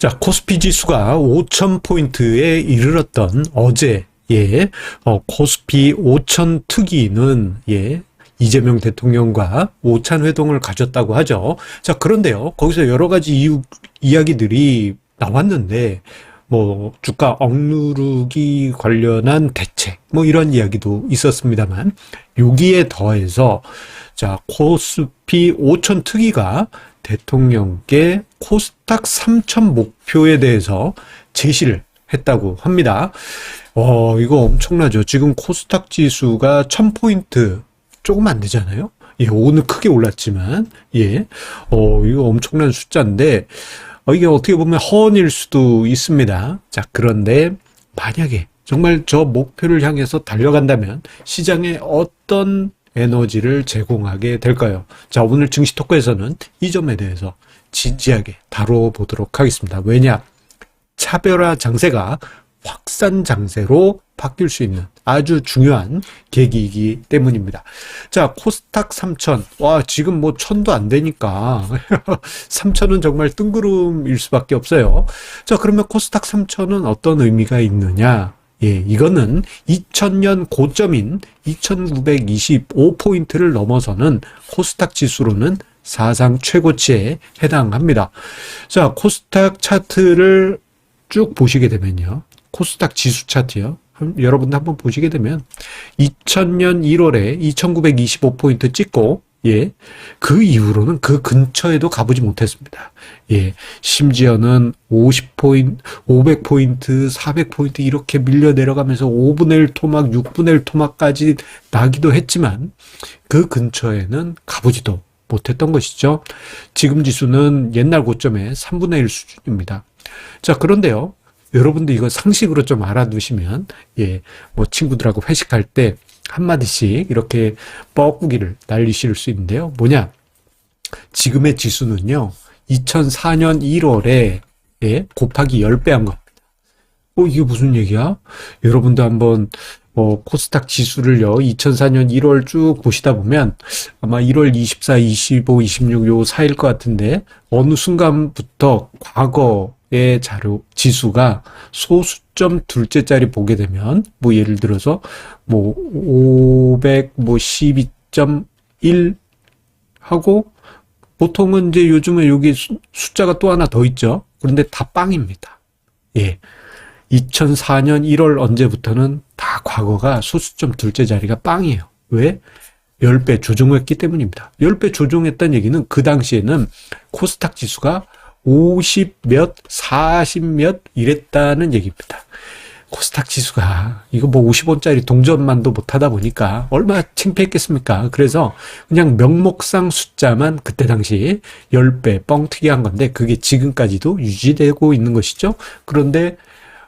자, 코스피 지수가 5,000포인트에 이르렀던 어제, 코스피 5,000 특위는, 이재명 대통령과 오찬 회동을 가졌다고 하죠. 자, 그런데요, 거기서 여러 가지 이야기들이 나왔는데, 뭐, 주가 억누르기 관련한 대책, 뭐, 이런 이야기도 있었습니다만, 여기에 더해서, 자, 코스피 5,000 특위가 대통령께 코스닥 3,000 목표에 대해서 제시를 했다고 합니다. 이거 엄청나죠. 지금 코스닥 지수가 1,000포인트 조금 안 되잖아요. 오늘 크게 올랐지만, 이거 엄청난 숫자인데, 이게 어떻게 보면 허언일 수도 있습니다. 자, 그런데 만약에 정말 저 목표를 향해서 달려간다면 시장에 어떤 에너지를 제공하게 될까요? 자, 오늘 증시 토크에서는 이 점에 대해서 진지하게 다뤄보도록 하겠습니다. 왜냐? 차별화 장세가 확산 장세로 바뀔 수 있는 아주 중요한 계기이기 때문입니다. 자, 코스닥 3,000. 와, 지금 뭐 1,000도 안 되니까 3,000은 정말 뜬구름일 수밖에 없어요. 자, 그러면 코스닥 3,000은 어떤 의미가 있느냐? 이거는 2000년 고점인 2925포인트를 넘어서는 코스닥 지수로는 사상 최고치에 해당합니다. 자, 코스닥 차트를 쭉 보시게 되면요. 코스닥 지수 차트요. 여러분들 한번 보시게 되면 2000년 1월에 2925포인트 찍고 그 이후로는 그 근처에도 가보지 못했습니다. 심지어는 50포인트, 500포인트, 400포인트 이렇게 밀려 내려가면서 5분의 1 토막, 6분의 1 토막까지 나기도 했지만 그 근처에는 가보지도 못했던 것이죠. 지금 지수는 옛날 고점의 3분의 1 수준입니다. 자, 그런데요. 여러분들 이거 상식으로 좀 알아두시면, 뭐 친구들하고 회식할 때 한마디씩 이렇게 뻐꾸기를 날리실 수 있는데요. 뭐냐? 지금의 지수는요, 2004년 1월에 곱하기 10배 한 겁니다. 이게 무슨 얘기야? 여러분도 한번 코스닥 지수를요, 2004년 1월 쭉 보시다 보면 아마 1월 24, 25, 26 요 사이일 것 같은데 어느 순간부터 과거의 지수가 소수점 둘째 자리 보게 되면 뭐 예를 들어서 뭐 500, 뭐 12.1 하고 보통은 이제 요즘에 여기 숫자가 또 하나 더 있죠. 그런데 다 빵입니다. 2004년 1월 언제부터는 다 과거가 소수점 둘째 자리가 빵이에요. 왜? 10배 조정했기 때문입니다. 10배 조정했다는 얘기는 그 당시에는 코스닥 지수가 50 몇, 40 몇 이랬다는 얘기입니다. 코스닥 지수가 이거 뭐 50원짜리 동전만도 못하다 보니까 얼마나 창피했겠습니까? 그래서 그냥 명목상 숫자만 그때 당시 10배 뻥튀기한 건데 그게 지금까지도 유지되고 있는 것이죠. 그런데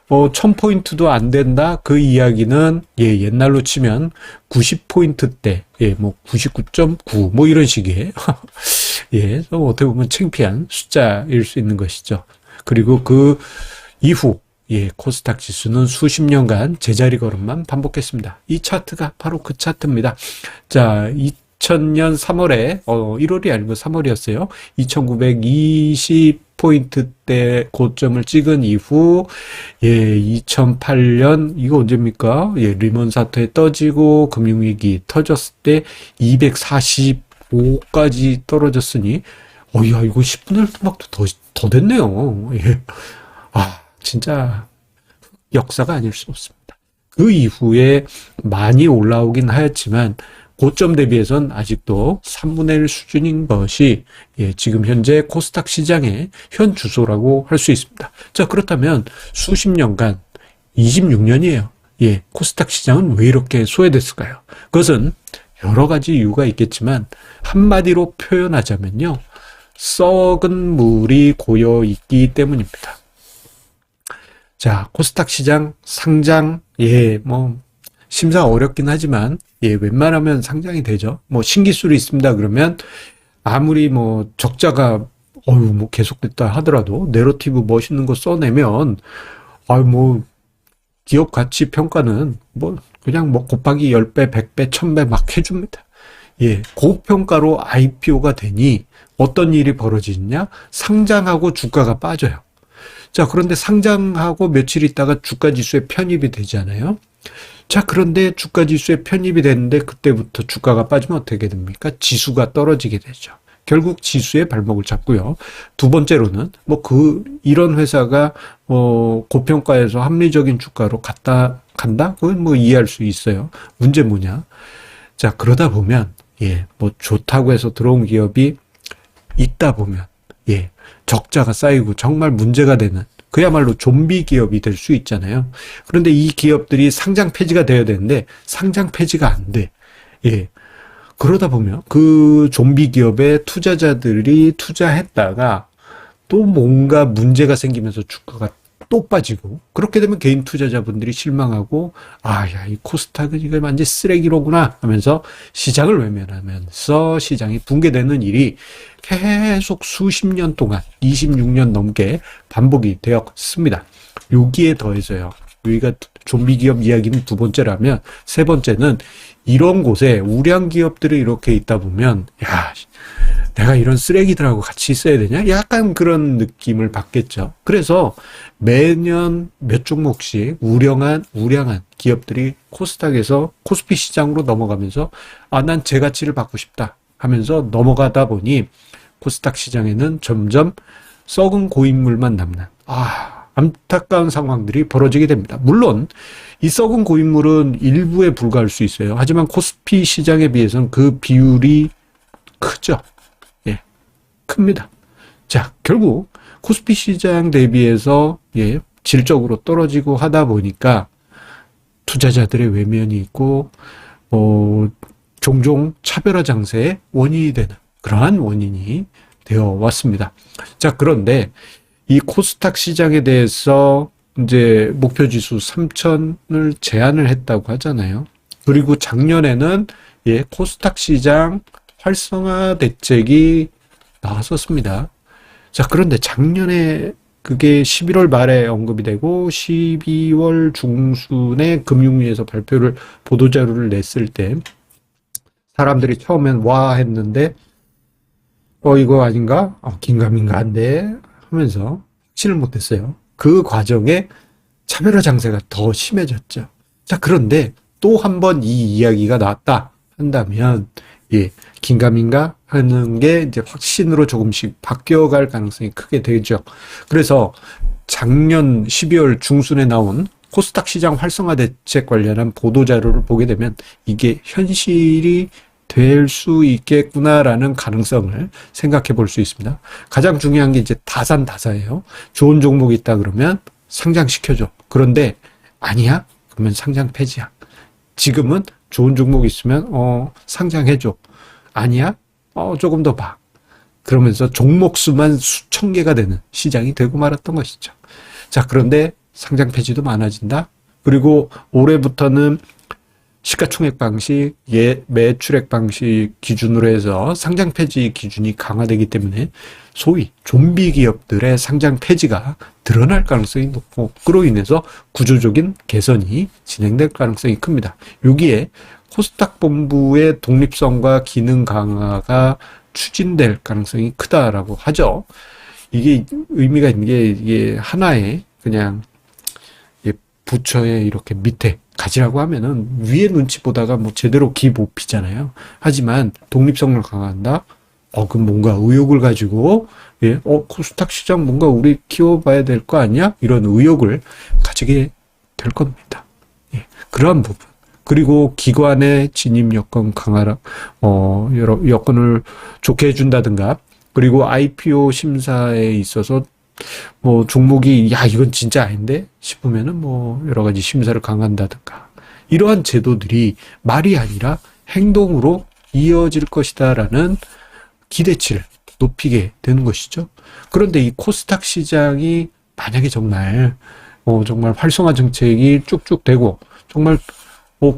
1000포인트도 안 된다? 그 이야기는, 옛날로 치면 90포인트 때, 뭐 99.9, 뭐 이런 식의, 어떻게 보면 창피한 숫자일 수 있는 것이죠. 그리고 그 이후, 코스닥 지수는 수십 년간 제자리 걸음만 반복했습니다. 이 차트가 바로 그 차트입니다. 자, 2000년 3월에, 1월이 아니고 3월이었어요. 2920포인트 때 고점을 찍은 이후, 2008년, 이거 언제입니까? 리먼 사태에 떠지고, 금융위기 터졌을 때 245까지 떨어졌으니, 야, 이거 10분의 1 토막도 더 됐네요. 진짜, 역사가 아닐 수 없습니다. 그 이후에 많이 올라오긴 하였지만, 고점 대비해선 아직도 3분의 1 수준인 것이 지금 현재 코스닥 시장의 현 주소라고 할 수 있습니다. 자, 그렇다면 수십 년간 26년이에요. 코스닥 시장은 왜 이렇게 소외됐을까요? 그것은 여러 가지 이유가 있겠지만 한마디로 표현하자면요. 썩은 물이 고여 있기 때문입니다. 자, 코스닥 시장 상장 뭐 심사 어렵긴 하지만 웬만하면 상장이 되죠. 뭐 신기술이 있습니다. 그러면 아무리 뭐 적자가 뭐 계속됐다 하더라도 내러티브 멋있는 거 써내면 뭐 기업 가치 평가는 뭐 그냥 뭐 곱하기 10배, 100배, 1000배 막 해줍니다. 고평가로 IPO가 되니 어떤 일이 벌어지냐? 상장하고 주가가 빠져요. 자, 그런데 상장하고 며칠 있다가 주가 지수에 편입이 되잖아요. 자, 그런데 주가 지수에 편입이 됐는데 그때부터 주가가 빠지면 어떻게 됩니까? 지수가 떨어지게 되죠. 결국 지수의 발목을 잡고요. 두 번째로는 이런 회사가 고평가에서 합리적인 주가로 간다? 그건 이해할 수 있어요. 문제 뭐냐? 자, 그러다 보면 좋다고 해서 들어온 기업이 있다 보면 적자가 쌓이고 정말 문제가 되는 그야말로 좀비 기업이 될 수 있잖아요. 그런데 이 기업들이 상장 폐지가 되어야 되는데 상장 폐지가 안 돼. 그러다 보면 그 좀비 기업에 투자자들이 투자했다가 또 뭔가 문제가 생기면서 주가가 또 빠지고 그렇게 되면 개인 투자자분들이 실망하고 이 코스닥은 이거 완전 쓰레기로구나 하면서 시장을 외면하면서 시장이 붕괴되는 일이 계속 수십 년 동안 26년 넘게 반복이 되었습니다. 여기에 더해서요. 여기가 좀비 기업 이야기는 두 번째라면 세 번째는 이런 곳에 우량 기업들이 이렇게 있다 보면 내가 이런 쓰레기들하고 같이 있어야 되냐? 약간 그런 느낌을 받겠죠. 그래서 매년 몇 종목씩 우량한 기업들이 코스닥에서 코스피 시장으로 넘어가면서 난 제 가치를 받고 싶다 하면서 넘어가다 보니 코스닥 시장에는 점점 썩은 고인물만 남는 안타까운 상황들이 벌어지게 됩니다. 물론 이 썩은 고인물은 일부에 불과할 수 있어요. 하지만 코스피 시장에 비해서는 그 비율이 크죠. 큽니다. 자, 결국 코스피 시장 대비해서 질적으로 떨어지고 하다 보니까 투자자들의 외면이 있고 종종 차별화 장세의 원인이 되는 그러한 원인이 되어 왔습니다. 자, 그런데 이 코스닥 시장에 대해서 이제 목표 지수 3,000을 제한을 했다고 하잖아요. 그리고 작년에는 코스닥 시장 활성화 대책이 나왔었습니다. 자, 그런데 작년에 그게 11월 말에 언급이 되고 12월 중순에 금융위에서 보도자료를 냈을 때 사람들이 처음엔 와 했는데 이거 아닌가? 긴가민가한데 하면서 확신을 못했어요. 그 과정에 차별화 장세가 더 심해졌죠. 자, 그런데 또 한 번 이 이야기가 나왔다 한다면 긴가민가 하는 게 이제 확신으로 조금씩 바뀌어갈 가능성이 크게 되죠. 그래서 작년 12월 중순에 나온 코스닥 시장 활성화 대책 관련한 보도자료를 보게 되면 이게 현실이 될 수 있겠구나라는 가능성을 생각해 볼 수 있습니다. 가장 중요한 게 이제 다산다사예요. 좋은 종목이 있다 그러면 상장시켜줘. 그런데 아니야? 그러면 상장 폐지야. 지금은 좋은 종목이 있으면 상장해줘. 아니야? 조금 더 봐. 그러면서 종목 수만 수천 개가 되는 시장이 되고 말았던 것이죠. 자, 그런데 상장 폐지도 많아진다. 그리고 올해부터는 시가총액 방식, 매출액 방식 기준으로 해서 상장 폐지 기준이 강화되기 때문에 소위 좀비 기업들의 상장 폐지가 드러날 가능성이 높고 그로 인해서 구조적인 개선이 진행될 가능성이 큽니다. 여기에 코스닥 본부의 독립성과 기능 강화가 추진될 가능성이 크다라고 하죠. 이게 의미가 있는 게 이게 하나의 그냥 부처의 이렇게 밑에 가지라고 하면은 위에 눈치 보다가 제대로 기 못 피잖아요. 하지만 독립성을 강화한다? 그럼 뭔가 의욕을 가지고 코스닥 시장 뭔가 우리 키워봐야 될 거 아니야? 이런 의욕을 가지게 될 겁니다. 그러한 부분. 그리고 기관의 진입 여건 강화라, 여러 여건을 좋게 해준다든가, 그리고 IPO 심사에 있어서 종목이 이건 진짜 아닌데 싶으면은 여러 가지 심사를 강화한다든가 이러한 제도들이 말이 아니라 행동으로 이어질 것이다라는 기대치를 높이게 되는 것이죠. 그런데 이 코스닥 시장이 만약에 정말 활성화 정책이 쭉쭉 되고 정말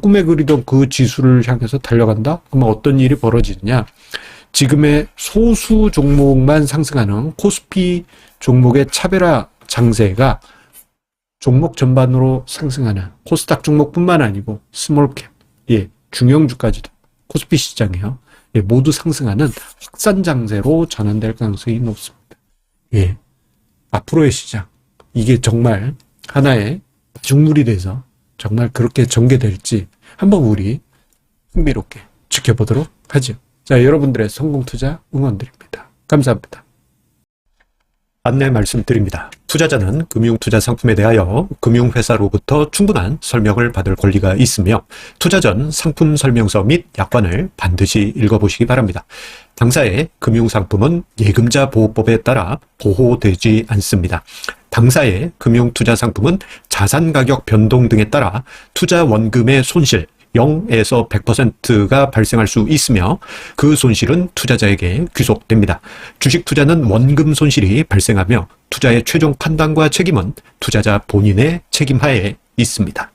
꿈에 그리던 그 지수를 향해서 달려간다? 그러면 어떤 일이 벌어지느냐? 지금의 소수 종목만 상승하는 코스피 종목의 차별화 장세가 종목 전반으로 상승하는 코스닥 종목뿐만 아니고 스몰캡, 중형주까지도 코스피 시장이요. 모두 상승하는 확산 장세로 전환될 가능성이 높습니다. 앞으로의 시장, 이게 정말 하나의 마중물이 돼서 정말 그렇게 전개될지 한번 우리 흥미롭게 지켜보도록 하죠. 자, 여러분들의 성공 투자 응원드립니다. 감사합니다. 안내 말씀드립니다. 투자자는 금융투자 상품에 대하여 금융회사로부터 충분한 설명을 받을 권리가 있으며 투자 전 상품 설명서 및 약관을 반드시 읽어보시기 바랍니다. 당사의 금융상품은 예금자 보호법에 따라 보호되지 않습니다. 당사의 금융투자 상품은 자산가격 변동 등에 따라 투자 원금의 손실 0에서 100%가 발생할 수 있으며 그 손실은 투자자에게 귀속됩니다. 주식 투자는 원금 손실이 발생하며 투자의 최종 판단과 책임은 투자자 본인의 책임하에 있습니다.